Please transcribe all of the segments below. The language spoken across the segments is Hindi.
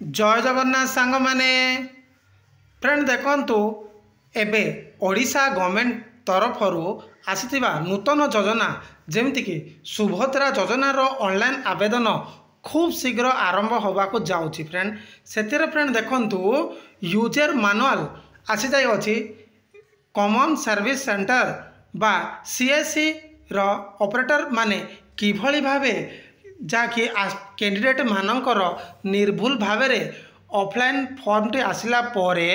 जय जगन्नाथ सांग माने फ्रेंड देखंतु एबे ओडिशा गवर्नमेंट तरफरु आसीथिबा नूतन योजना जेमति कि सुभद्रा योजनार ऑनलाइन आवेदन खूब शीघ्र आरंभ होबाको जाउछि फ्रेंड। सेतिरे फ्रेंड देखंतु यूजर मैनुअल आसी जाय अछि कॉमन सर्विस सेंटर बा सीएससी रो ऑपरेटर माने किभली भाबे जाकि कैंडिडेट मानकर निर्भुल भावे ऑफलाइन फॉर्म टी आसिला परे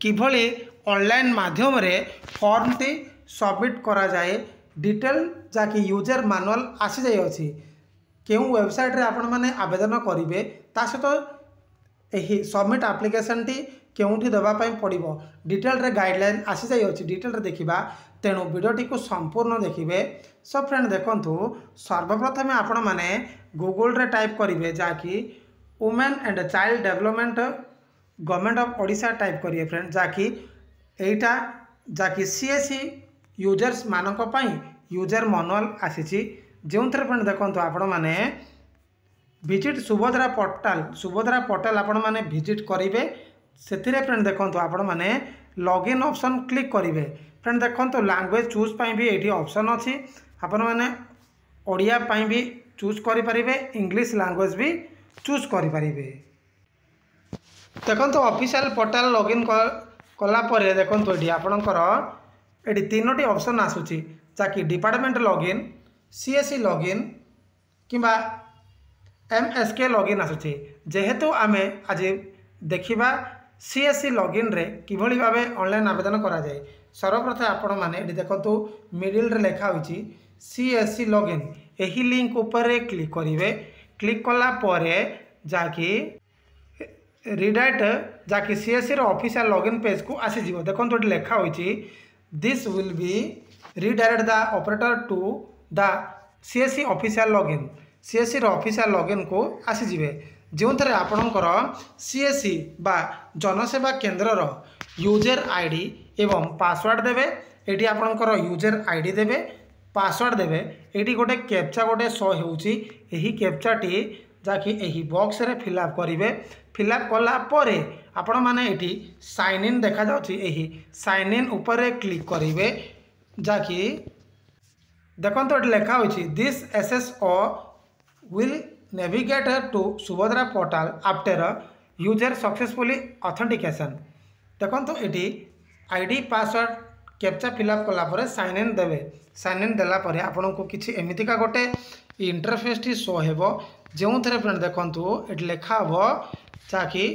किभली ऑनलाइन माध्यम रे फॉर्म टी सबमिट करा जाए डिटेल जाकि यूजर मैनुअल आसी जाय अछि केउ वेबसाइट रे आपण माने आवेदन करिवे ता सहित एही सबमिट एप्लिकेशन टी केउठी देबा पई पड़िबो डिटेल रे गाइडलाइन आसी जाय अछि डिटेल रे देखिबा तेणु वीडियोटी को संपूर्ण देखिए। सो फ्रेंड देखंतु सर्वप्रथम आपण माने गूगल रे टाइप करिवे जाकि women and child development government of Odisha type करिए फ्रेंड जाकि एटा जाकि सीएससी यूजर्स मानक पई यूजर मैनुअल आसीची जोंथरे फ्रेंड देखंतु आपण माने विजिट सुभद्रा पोर्टल आपण माने विजिट करिवे सेथिरे फ्रेंड देखंतु आपण माने लॉगिन ऑप्शन क्लिक करिवे फ्रेंड देखंतु लैंग्वेज चूज पाई भी एठी ऑप्शन अछि आपण माने ओडिया पाई भी चूज करि परिबे इंग्लिश लैंग्वेज भी चूज करि परिबे। देखंतु ऑफिशियल पोर्टल लॉगिन कला परे देखंतु एठी आपणकर एठी तीनोटी ऑप्शन आसुची जाकि डिपार्टमेंट लॉगिन सीएससी लॉगिन किबा एमएसके लॉगिन आसुची जेहेतु आमे आज देखिबा सीएससी लॉगिन रे किभली भाबे ऑनलाइन आवेदन करा जाए। सर्वप्रथम आपण माने एठी देखंतु मिडिल रे लिखा होची सीएससी लॉगिन एही लिंक ऊपर क्लिक करिवे क्लिक कला परे जाकि रिडायरेक्ट जाकि सीएससी रो ऑफिशियल लॉगिन पेज को आसी जिवो देखंतु एठी लिखा होची this will be redirect the operator to the CSC official login CSC रो ऑफिशियल लॉगिन को आसी जिवे जो थे आपणकर सीएससी बा जनसेवा केन्द्र यूजर आईडी एवं पासवर्ड देवे एटी आपणकर यूजर आईडी देवे पासवर्ड देवे एटी गोटे कैप्चा गोटे शो होउची एही कैप्चाटी जाकि एही बॉक्स रे फिलअप करिवे फिलअप कला परे आपण माने एटी साइन इन देखा जाउची एही साइन इन ऊपर क्लिक करिवे जाकि देखंतो एटी लेखा होइची this SSO will navigate to Subhadra portal after user successfully authentication देखो ये आईडी पासवर्ड कैप्चा फिलअप कला परे साइन इन देवे साइन इन देला परे आपन को किछि एमितिका गोटे इंटरफेस टी शो हेबो जो थे फ्रेंड देखंतु एटी लेखा हबो ताकि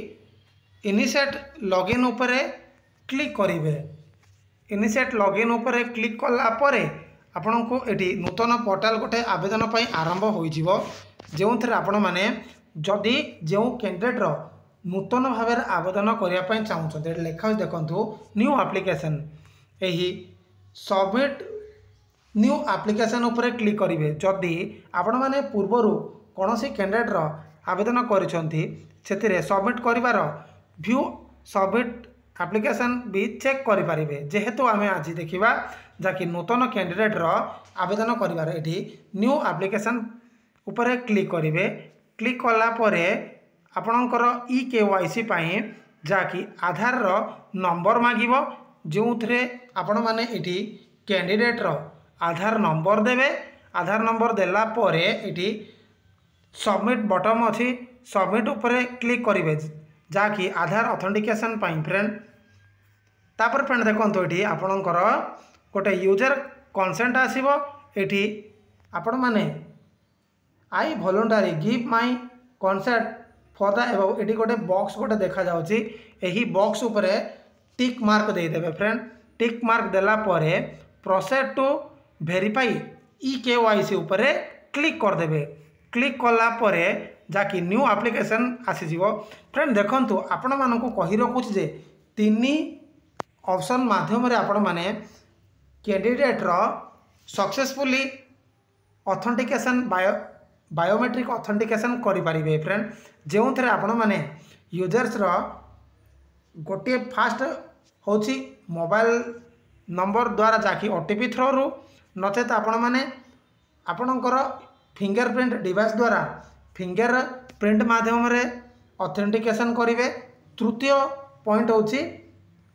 इनिशिएट लॉगिन ऊपर क्लिक करिवे इनिशिएट लॉगिन ऊपर क्लिक कला परे आपन को एटी नूतन पोर्टल गोटे आवेदन पई आरंभ होई जिवो जो थे आपण मैंने जदि जो कैंडिडेट नूतन भाव आवेदन करने चाहते लेखा देखु न्यू एप्लिकेशन यही सबमिट न्यू एप्लिकेशन उपर क्लिक करेंगे जदि आपण मैंने पूर्वर कौन कैंडिडेट आवेदन कर सबमिट कर व्यू सबमिट एप्लिकेशन भी चेक करें जेहेतु आम आज देखा जहाँकि नूतन कैंडिडेट आवेदन कर न्यू एप्लिकेशन ऊपर क्लिक करेंगे क्लिक कला परे आपणकर केवाईसी पाई जाकि आधार नंबर मागिब जो थे आपण माने एटी कैंडिडेट आधार नंबर देवे आधार नंबर देला परे एटी सबमिट बटन अच्छी सबमिट ऊपर क्लिक करेंगे जाकि आधार ऑथेंटिकेशन पाई फ्रेंड तापर फ्रेंड देखो ये आपणकर गोटे यूजर कंसेंट आसीबो एटी आपण माने I voluntary give my consent for the above एटी गोटे बॉक्स गोटे देखा जाउची एही बॉक्स ऊपर टिक मार्क दे देबे फ्रेंड टिक मार्क देला परे प्रोसेस टू वेरीफाई केवाईसी ऊपर क्लिक कर देबे क्लिक कला परे जाकि न्यू एप्लिकेशन आसी जिवो फ्रेंड देखंतु आपण मानकु कहि रखुछ जे तीनी ऑप्शन माध्यम रे आपण माने candidate successfully authentication biometric authentication करें फ्रेंड जो थे आपण मैंने यूजर्स गोटे फास्ट होची मोबाइल नंबर द्वारा जाकि ओटीपी थ्रू नचेत आपण मैंने आपणकर फिंगरप्रिंट डिवाइस द्वारा फिंगर प्रिंट माध्यम ऑथेंटिकेशन करेंगे। तृतीय पॉइंट होची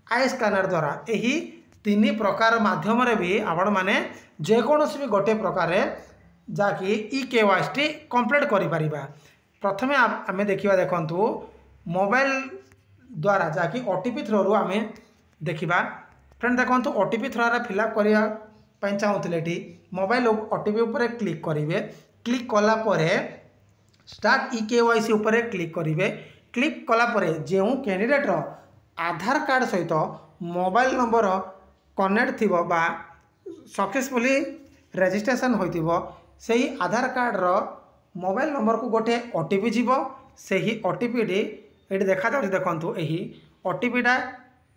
आई स्कैनर द्वारा यही तीन प्रकार माध्यम रे भी आपण माने जेकोसी भी गोटे प्रकार जहाँकि ई-KYC कंप्लीट करि परिबा। प्रथमे आम देखा देखु मोबाइल द्वारा जहाँकि OTP थ्रू आम देखा फ्रेंड देखो OTP थ्रू फिलअप करने चाहूँगे ये मोबाइल OTP उपर क्लिक करेंगे। क्लिक कला परे स्टार्ट ई-KYC उपर क्लिक करेंगे। क्लिक कला परे जो कैंडिडेट आधार कार्ड सहित मोबाइल नंबर कनेक्ट थी सक्सेसफुली रजिस्ट्रेशन होइतिबो सही आधार कार्ड रो मोबाइल नंबर को गोटे OTP जीवो। सही OTP डी ये देखा जाउछि देखंतु यही OTP टा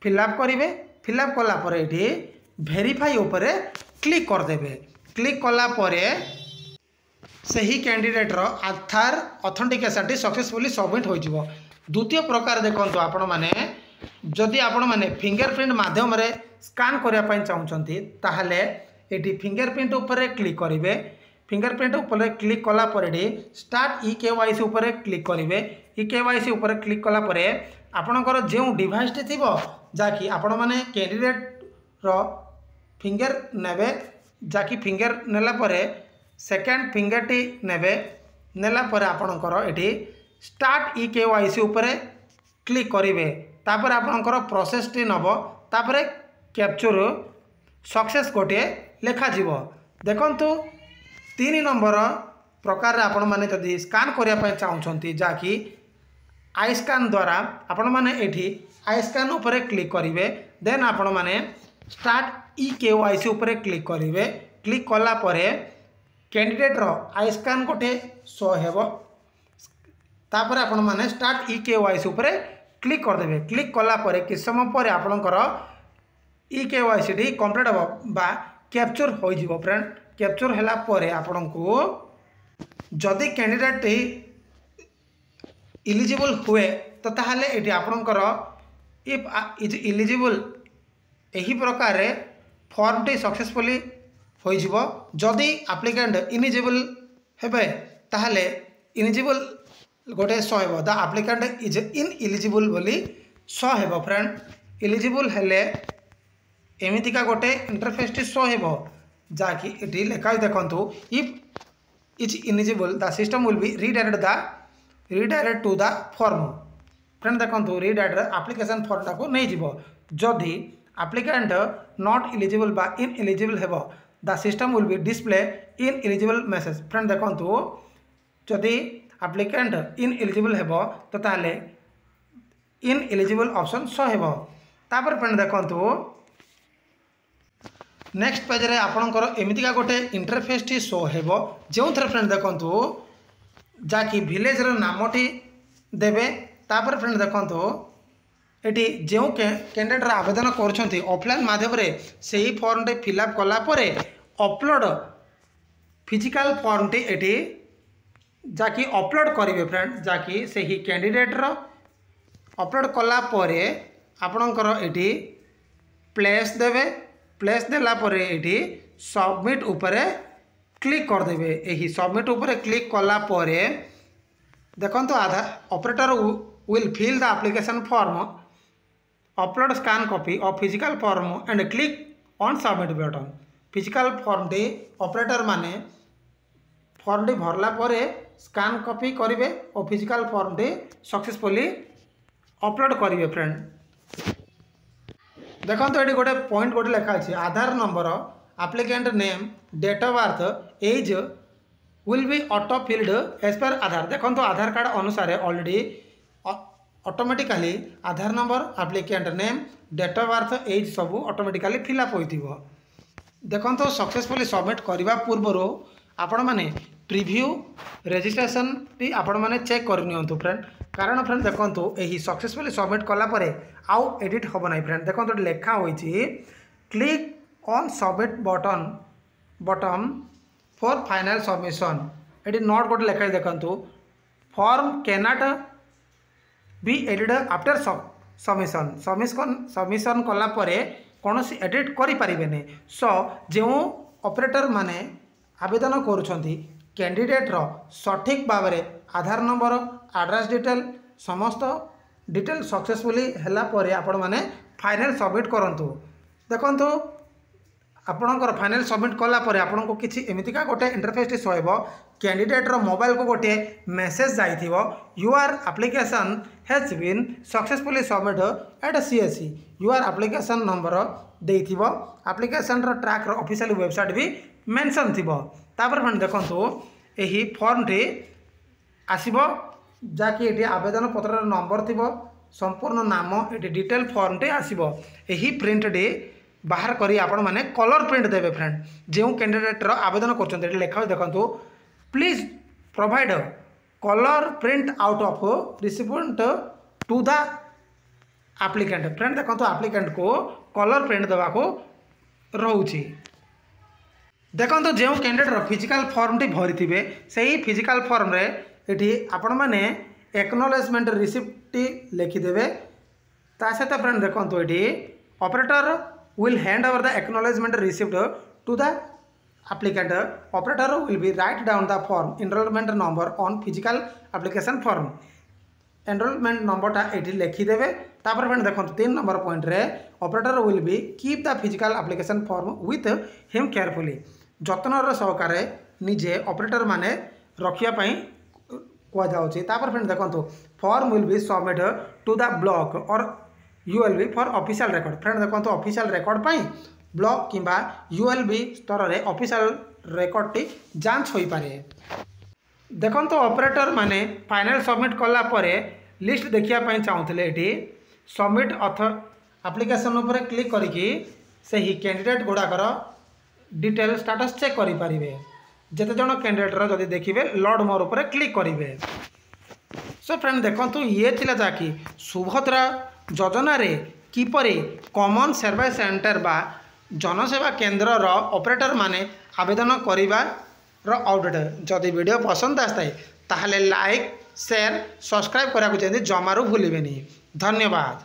फिलअप करेंगे। फिलअप कला परे ये वेरीफाई उपरे क्लिक करदेवे। क्लिक कला परे सही कैंडिडेट रो आधार ऑथेंटिकेशन सक्सेसफुली सबमिट हो जिवो। द्वितीय प्रकार देखंतु आपण माने जदि आपण माने फिंगरप्रिंट माध्यम रे स्कैन करिया पई चाहउछंती ताहाले एटी फिंगरप्रिंट उपरे क्लिक करेंगे। फिंगरप्रिंट उपरे क्लिक कला परे स्टार्ट ई-KYC उपरे क्लिक करेंगे। ई-KYC उपरे क्लिक कला परे आपणकर जो डिवाइस टी थिबो जाकि आपण माने कैंडिडेट रो फिंगर नेबे जाकि फिंगर नेला परे सेकेंड फिंगर टी नेबे नेला परे आपणकर एटी स्टार्ट ई-KYC उपरे क्लिक करेंगे। तापर आपणकर प्रोसेस टी नबो तापर कैप्चर सक्सेस गोटे लेखा जीवो। देखंतु 3 नंबर प्रकार आपण माने जदि स्कैन करिया पय चाहउछंती जाकि आई स्कैन द्वारा आपण माने एठी आई स्कैन उपरे क्लिक करेंगे। देन आपण माने स्टार्ट ई-KYC उपरे क्लिक करेंगे। क्लिक कला परे कैंडिडेट रो आई स्कैन गोटे शो हेबो। तापर आपण माने स्टार्ट ई-KYC उपरे क्लिक करदेबे। क्लिक कला परे कि समय परे आपणकर ई-KYC डी कंप्लीट हो बा कैप्चर हो जिवो। फ्रेंड कैप्चर हैला परे आपन को जदि कैंडिडेट इलिजिबल हुए तो ताहले एटी आपनकर इफ इज इलिजिबल यही प्रकार फॉर्म टी सक्सेसफुली हो जिवो। जदि एप्लिकेंट इलिजिबल हेबे ताहले इलिजिबल गोटे शो हेबो the applicant is in eligible बोली शो हेबो। फ्रेंड इलिजिबल हेले एमितिका गोटे इंटरफेस टी शो हेबो जाकि एटी लेखा देखंतु if is eligible the system will be redirect to the form. Friend देखंतु रीडायरेक्ट एप्लिकेशन फॉर्म टाको नहीं जीवो। जदि एप्लिकेंट नॉट इलिजिबल बा इन इलिजिबल हेबो the system will be display ineligible message. Friend देखंतु जदि एप्लिकेंट इन इलिजिबल हेबो तो ताले इन इलिजिबल ऑप्शन शो हेबो। तापर फ्रेंड देखंतु नेक्स्ट पेज रे आपणकर एमितिका गोटे इंटरफेस टी शो हेबो जो थरे फ्रेंड देखंतु जाकि विलेज रो नामटी देबे। तापर फ्रेंड देखंतु एटी जो कैंडिडेट आवेदन करछंती ऑफलाइन माध्यम रे सही फॉर्म टे फिलअप कला परे upload physical form T eighty जाकि अपलोड करेंगे। फ्रेंड जाकि सही कैंडिडेट रो अपलोड कला परे आपणकर एटी प्लेस देवे। प्लेस देला परे एटी सबमिट उपरे क्लिक करदेवे। यही सबमिट उपरे क्लिक कला परे देखंतु Aadhaar operator will fill the application form upload scan copy of physical form and click on submit button. Physical form टी ऑपरेटर माने फॉर्म टी भरला परे स्कैन कॉपी करेंगे और फिजिकल फॉर्म टी सक्सेसफुली अपलोड करेंगे। फ्रेंड देखो तो ये गोटे पॉइंट गोटे लेखा अच्छे Aadhaar number applicant name date of birth as will be auto filled as per Aadhaar. देखो तो आधार कार्ड अनुसार already automatically Aadhaar number applicant name date of birth age सब ऑटोमेटिकली फिलअप होइतिबो। देखो तो सक्सेसफुली सबमिट करने पूर्व आपण मैंने प्रिव्यू रजिस्ट्रेशन भी आपण मैंने चेक करनी फ्रेंड। कारण फ्रेंड देखो यही सक्सेसफुली सबमिट कला परे आउ एडिट हम ना। फ्रेंड देखो लेखा होइछि click on submit button for final submission. ये नोट गोटे लेखा देखो form cannot be edit after submission कला परे कौन एडिट करें। सो जो ऑपरेटर माने आवेदन करुँच कैंडिडेट रो सठिक भाव में आधार नंबर एड्रेस डिटेल समस्त डिटेल सक्सेसफुली हैला परे आपण माने फाइनल सबमिट करंतु। देखंतु आपणकर फाइनल सबमिट कला परे आपनको किछि एमितिका गोटे इंटरफेस टी सोइबो कैंडिडेट रो मोबाइल को गोटे मेसेज जाइथिबो your application has been successfully submit at CSC your application number देइथिबो एप्लिकेशन रो ट्रैक रो ऑफिशियल वेबसाइट भी मेंशन थिबो। तापर फ्रेंड देखंतु एही फॉर्म टी आसीबो जाकि एटी आवेदन पत्र नंबर थिबो संपूर्ण नाम एटी डिटेल फॉर्म टी आसीबो। एही प्रिंट टी बाहर करी आपण माने कलर प्रिंट देबे फ्रेंड जो कैंडिडेट रो आवेदन करछन एटी लेखा देखंतु please provide colour print out of recipient to the applicant. Friend देखंतु एप्लिकेंट को कलर प्रिंट देवा को रहउची। देखंतु जो कैंडिडेट रो फिजिकल फॉर्म टी भरी थिबे सेही फिजिकल फॉर्म रे एठी आपण माने एक्नॉलेजमेंट रिसिप्ट टी लिखि देबे। ता सहित फ्रेंड देखंतु एठी operator will hand over the acknowledgement receipt to the applicant. Operator will be write down the form enrollment number on physical application form. Enrollment number टा एठी लिखि देबे। तापर फ्रेंड देखंतु 3 नंबर पॉइंट रे operator will be keep the physical application form with him carefully। जतनर सहकारे निजे ऑपरेटर माने रखिया पई को जाउची। तापर फ्रेंड देखंतु form will be submit to the block or ULB for official record. Friend देखो ऑफिशियल रिकॉर्ड पाई ब्लॉक किंबा ULB स्तर रे ऑफिशियल रिकॉर्ड टी जांच होई पारे। देखो ऑपरेटर माने फाइनल सबमिट कला परे लिस्ट देखिया पाई चाहुतले एठी सबमिट ऑथर एप्लिकेशन ऊपर क्लिक करिकी सही कैंडिडेट गुडाकर डिटेल स्टेटस चेक करि परिबे। जते जण कैंडिडेट रो जदी देखिबे लॉर्ड मोर ऊपर क्लिक करिवे। सो फ्रेंड देखंतु ये थिला जाकी सुभद्रा योजना रे किपरि कॉमन सर्विस सेंटर बा जनसेवा केंद्र रो ऑपरेटर माने आवेदन करिबा रो अपडेट। जदि वीडियो पसंद आस्ताय ताहले लाइक शेयर सब्सक्राइब करा को जमारू भूलिबेनी। धन्यवाद।